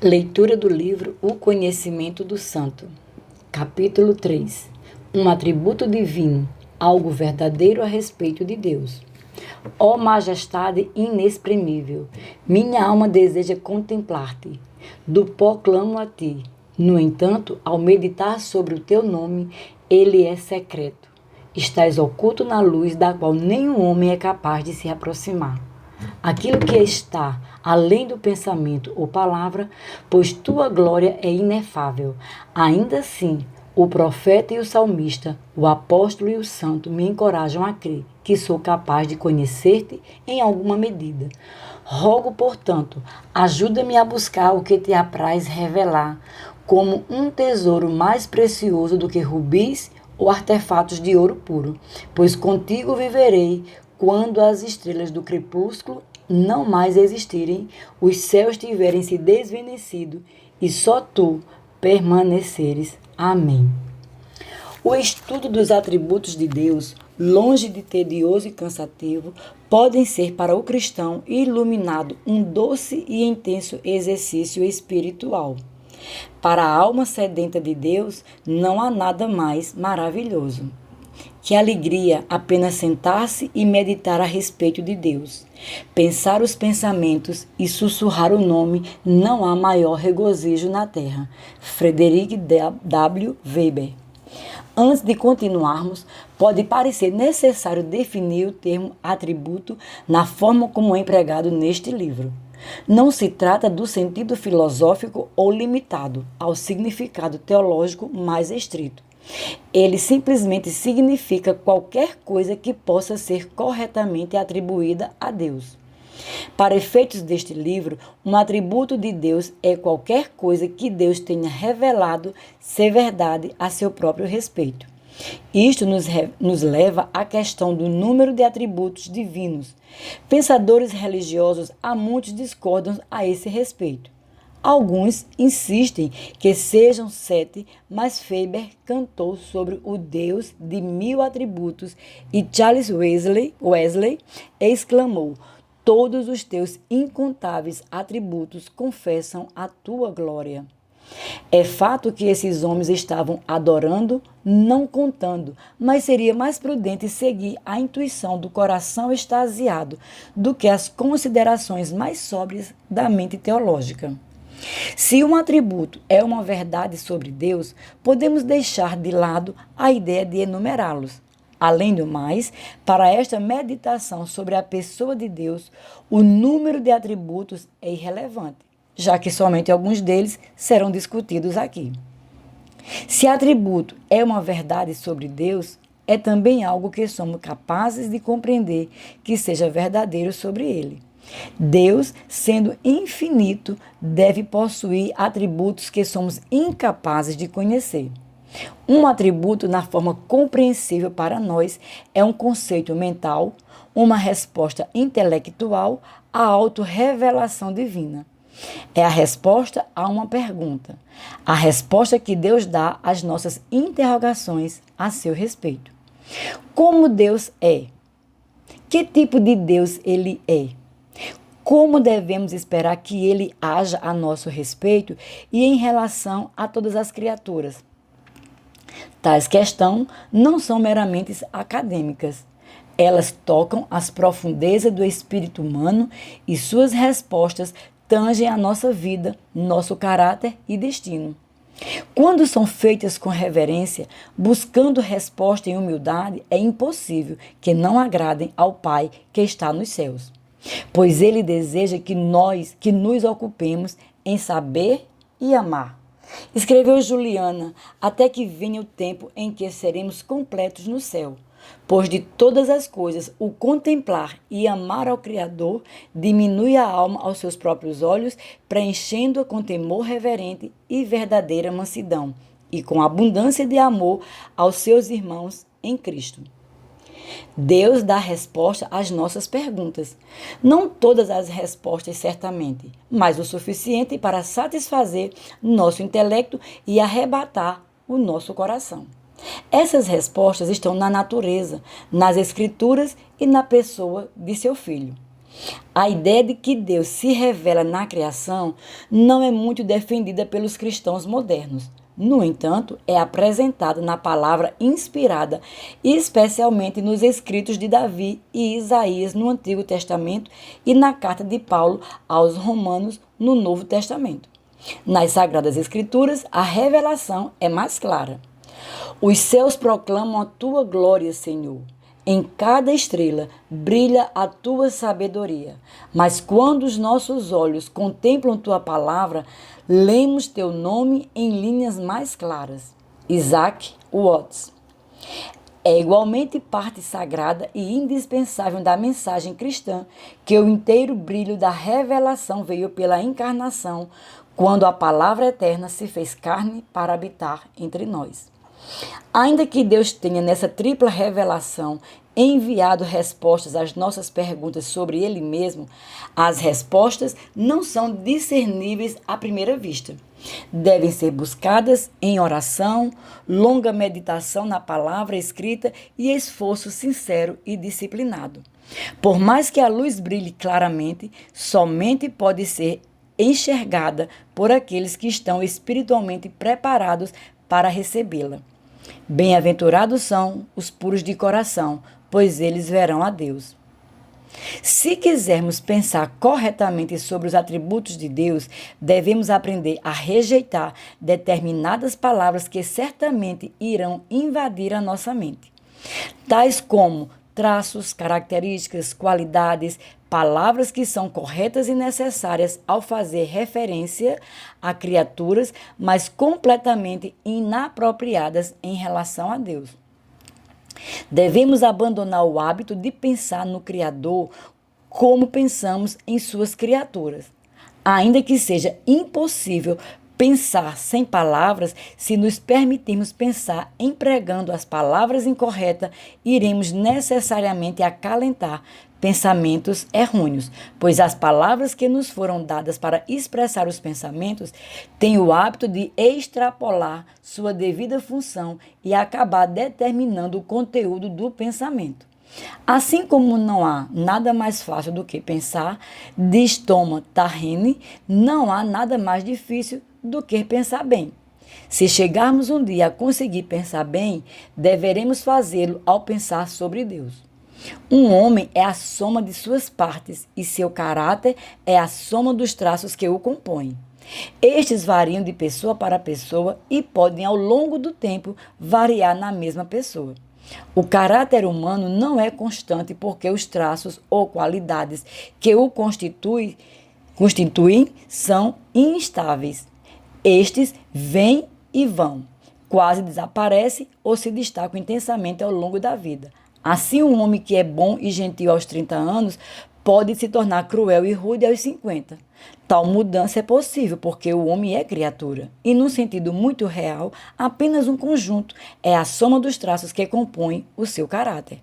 Leitura do livro O Conhecimento do Santo. Capítulo 3. Um atributo divino, algo verdadeiro a respeito de Deus. Ó majestade inexprimível, minha alma deseja contemplar-te. Do pó clamo a ti. No entanto, ao meditar sobre o teu nome, ele é secreto. Estás oculto na luz da qual nenhum homem é capaz de se aproximar. Aquilo que está além do pensamento ou palavra, pois tua glória é inefável. Ainda assim, o profeta e o salmista, o apóstolo e o santo me encorajam a crer que sou capaz de conhecer-te em alguma medida. Rogo, portanto, ajuda-me a buscar o que te apraz revelar, como um tesouro mais precioso do que rubis ou artefatos de ouro puro, pois contigo viverei quando as estrelas do crepúsculo não mais existirem, os céus tiverem se desvanecido e só tu permaneceres. Amém. O estudo dos atributos de Deus, longe de tedioso e cansativo, podem ser para o cristão iluminado um doce e intenso exercício espiritual. Para a alma sedenta de Deus, não há nada mais maravilhoso. Que alegria apenas sentar-se e meditar a respeito de Deus. Pensar os pensamentos e sussurrar o nome, não há maior regozijo na terra. Frederick W. Weber. Antes de continuarmos, pode parecer necessário definir o termo atributo na forma como é empregado neste livro. Não se trata do sentido filosófico ou limitado ao significado teológico mais estrito. Ele simplesmente significa qualquer coisa que possa ser corretamente atribuída a Deus. Para efeitos deste livro, um atributo de Deus é qualquer coisa que Deus tenha revelado ser verdade a seu próprio respeito. Isto nos leva à questão do número de atributos divinos. Pensadores religiosos há muitos discordam a esse respeito. Alguns insistem que sejam 7, mas Weber cantou sobre o Deus de 1000 atributos e Charles Wesley exclamou: todos os teus incontáveis atributos confessam a tua glória. É fato que esses homens estavam adorando, não contando, mas seria mais prudente seguir a intuição do coração extasiado do que as considerações mais sóbrias da mente teológica. Se um atributo é uma verdade sobre Deus, podemos deixar de lado a ideia de enumerá-los. Além do mais, para esta meditação sobre a pessoa de Deus, o número de atributos é irrelevante, já que somente alguns deles serão discutidos aqui. Se atributo é uma verdade sobre Deus, é também algo que somos capazes de compreender que seja verdadeiro sobre Ele. Deus, sendo infinito, deve possuir atributos que somos incapazes de conhecer. Um atributo, na forma compreensível para nós, é um conceito mental, uma resposta intelectual à autorrevelação divina. É a resposta a uma pergunta, a resposta que Deus dá às nossas interrogações a seu respeito. Como Deus é? Que tipo de Deus Ele é? Como devemos esperar que Ele haja a nosso respeito e em relação a todas as criaturas? Tais questões não são meramente acadêmicas. Elas tocam as profundezas do espírito humano e suas respostas tangem a nossa vida, nosso caráter e destino. Quando são feitas com reverência, buscando resposta em humildade, é impossível que não agradem ao Pai que está nos céus. Pois Ele deseja que nos ocupemos em saber e amar. Escreveu Juliana, até que venha o tempo em que seremos completos no céu. Pois de todas as coisas, o contemplar e amar ao Criador diminui a alma aos seus próprios olhos, preenchendo-a com temor reverente e verdadeira mansidão, e com abundância de amor aos seus irmãos em Cristo. Deus dá resposta às nossas perguntas. Não todas as respostas, certamente, mas o suficiente para satisfazer nosso intelecto e arrebatar o nosso coração. Essas respostas estão na natureza, nas Escrituras e na pessoa de seu Filho. A ideia de que Deus se revela na criação não é muito defendida pelos cristãos modernos. No entanto, é apresentada na palavra inspirada, especialmente nos escritos de Davi e Isaías no Antigo Testamento e na carta de Paulo aos Romanos no Novo Testamento. Nas Sagradas Escrituras, a revelação é mais clara. Os céus proclamam a tua glória, Senhor. Em cada estrela brilha a tua sabedoria. Mas quando os nossos olhos contemplam tua palavra, lemos teu nome em linhas mais claras. Isaac Watts. É igualmente parte sagrada e indispensável da mensagem cristã que o inteiro brilho da revelação veio pela encarnação, quando a palavra eterna se fez carne para habitar entre nós. Ainda que Deus tenha nessa tripla revelação enviado respostas às nossas perguntas sobre Ele mesmo, as respostas não são discerníveis à primeira vista. Devem ser buscadas em oração, longa meditação na palavra escrita e esforço sincero e disciplinado. Por mais que a luz brilhe claramente, somente pode ser enxergada por aqueles que estão espiritualmente preparados para recebê-la. Bem-aventurados são os puros de coração, pois eles verão a Deus. Se quisermos pensar corretamente sobre os atributos de Deus, devemos aprender a rejeitar determinadas palavras que certamente irão invadir a nossa mente, tais como traços, características, qualidades, palavras que são corretas e necessárias ao fazer referência a criaturas, mas completamente inapropriadas em relação a Deus. Devemos abandonar o hábito de pensar no Criador como pensamos em suas criaturas. Ainda que seja impossível pensar sem palavras, se nos permitirmos pensar empregando as palavras incorretas, iremos necessariamente acalentar pensamentos errôneos, pois as palavras que nos foram dadas para expressar os pensamentos têm o hábito de extrapolar sua devida função e acabar determinando o conteúdo do pensamento. Assim como não há nada mais fácil do que pensar, diz Thomas Tarrene, não há nada mais difícil do que pensar bem. Se chegarmos um dia a conseguir pensar bem, deveremos fazê-lo ao pensar sobre Deus. Um homem é a soma de suas partes e seu caráter é a soma dos traços que o compõem. Estes variam de pessoa para pessoa e podem, ao longo do tempo, variar na mesma pessoa. O caráter humano não é constante porque os traços ou qualidades que o constituem são instáveis. Estes vêm e vão, quase desaparecem ou se destacam intensamente ao longo da vida. Assim, um homem que é bom e gentil aos 30 anos pode se tornar cruel e rude aos 50. Tal mudança é possível porque o homem é criatura e, num sentido muito real, apenas um conjunto é a soma dos traços que compõem o seu caráter.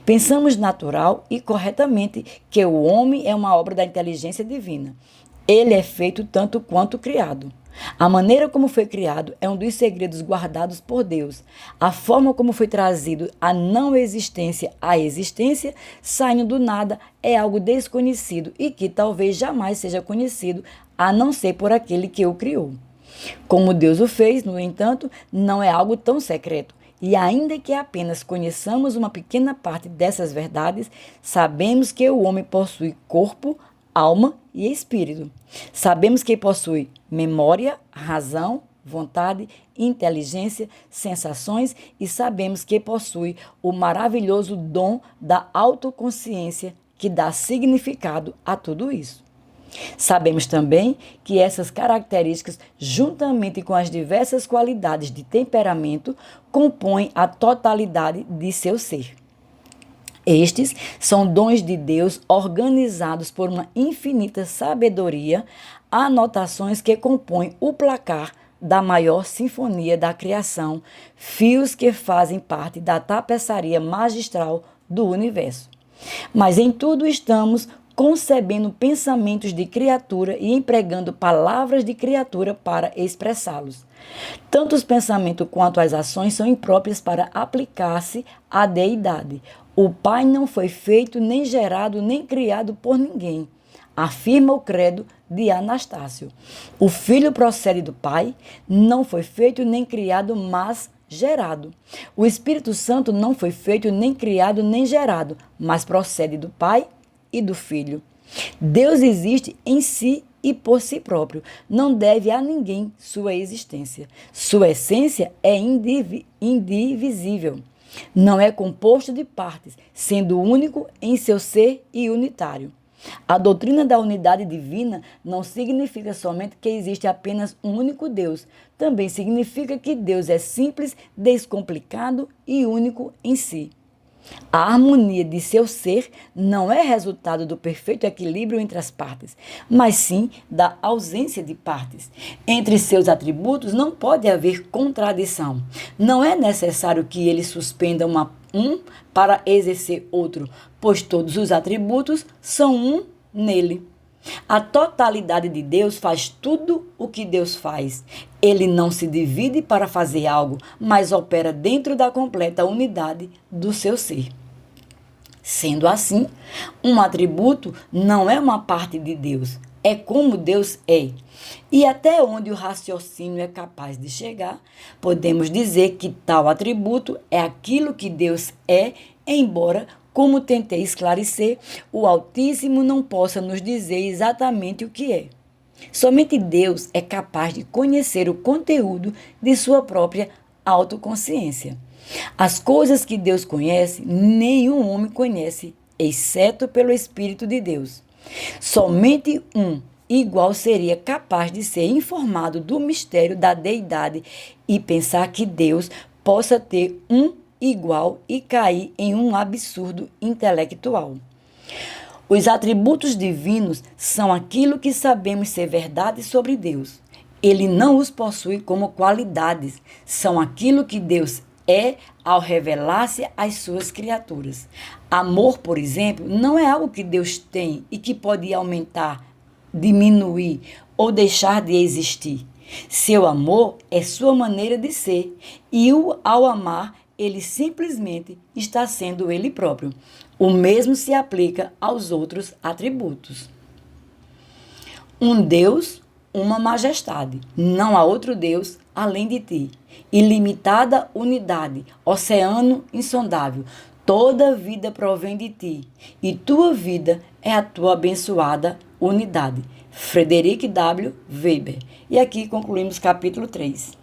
Pensamos natural e corretamente que o homem é uma obra da inteligência divina. Ele é feito tanto quanto criado. A maneira como foi criado é um dos segredos guardados por Deus. A forma como foi trazido a não existência à existência, saindo do nada, é algo desconhecido e que talvez jamais seja conhecido, a não ser por aquele que o criou. Como Deus o fez, no entanto, não é algo tão secreto. E ainda que apenas conheçamos uma pequena parte dessas verdades, sabemos que o homem possui corpo, alma e espírito. Sabemos que possui memória, razão, vontade, inteligência, sensações e sabemos que possui o maravilhoso dom da autoconsciência que dá significado a tudo isso. Sabemos também que essas características, juntamente com as diversas qualidades de temperamento, compõem a totalidade de seu ser. Estes são dons de Deus organizados por uma infinita sabedoria, anotações que compõem o placar da maior sinfonia da criação, fios que fazem parte da tapeçaria magistral do universo. Mas em tudo estamos concebendo pensamentos de criatura e empregando palavras de criatura para expressá-los. Tanto os pensamentos quanto as ações são impróprias para aplicar-se à deidade. O Pai não foi feito, nem gerado, nem criado por ninguém, afirma o credo de Anastácio. O Filho procede do Pai, não foi feito nem criado, mas gerado. O Espírito Santo não foi feito nem criado nem gerado, mas procede do Pai e do Filho. Deus existe em si e por si próprio. Não deve a ninguém sua existência. Sua essência é indivisível. Não é composto de partes, sendo único em seu ser e unitário. A doutrina da unidade divina não significa somente que existe apenas um único Deus. Também significa que Deus é simples, descomplicado e único em si. A harmonia de seu ser não é resultado do perfeito equilíbrio entre as partes, mas sim da ausência de partes. Entre seus atributos não pode haver contradição. Não é necessário que ele suspenda um para exercer outro, pois todos os atributos são um nele. A totalidade de Deus faz tudo o que Deus faz. Ele não se divide para fazer algo, mas opera dentro da completa unidade do seu ser. Sendo assim, um atributo não é uma parte de Deus, é como Deus é. E até onde o raciocínio é capaz de chegar, podemos dizer que tal atributo é aquilo que Deus é, embora, como tentei esclarecer, o Altíssimo não possa nos dizer exatamente o que é. Somente Deus é capaz de conhecer o conteúdo de sua própria autoconsciência. As coisas que Deus conhece, nenhum homem conhece, exceto pelo Espírito de Deus. Somente um igual seria capaz de ser informado do mistério da deidade e pensar que Deus possa ter um igual e cair em um absurdo intelectual. Os atributos divinos são aquilo que sabemos ser verdade sobre Deus. Ele não os possui como qualidades, são aquilo que Deus é ao revelar-se às suas criaturas. Amor, por exemplo, não é algo que Deus tem e que pode aumentar, diminuir ou deixar de existir. Seu amor é sua maneira de ser e ao amar, ele simplesmente está sendo ele próprio. O mesmo se aplica aos outros atributos. Um Deus, uma majestade. Não há outro Deus além de ti. Ilimitada unidade, oceano insondável. Toda vida provém de ti, e tua vida é a tua abençoada unidade. Frederick W. Weber. E aqui concluímos capítulo 3.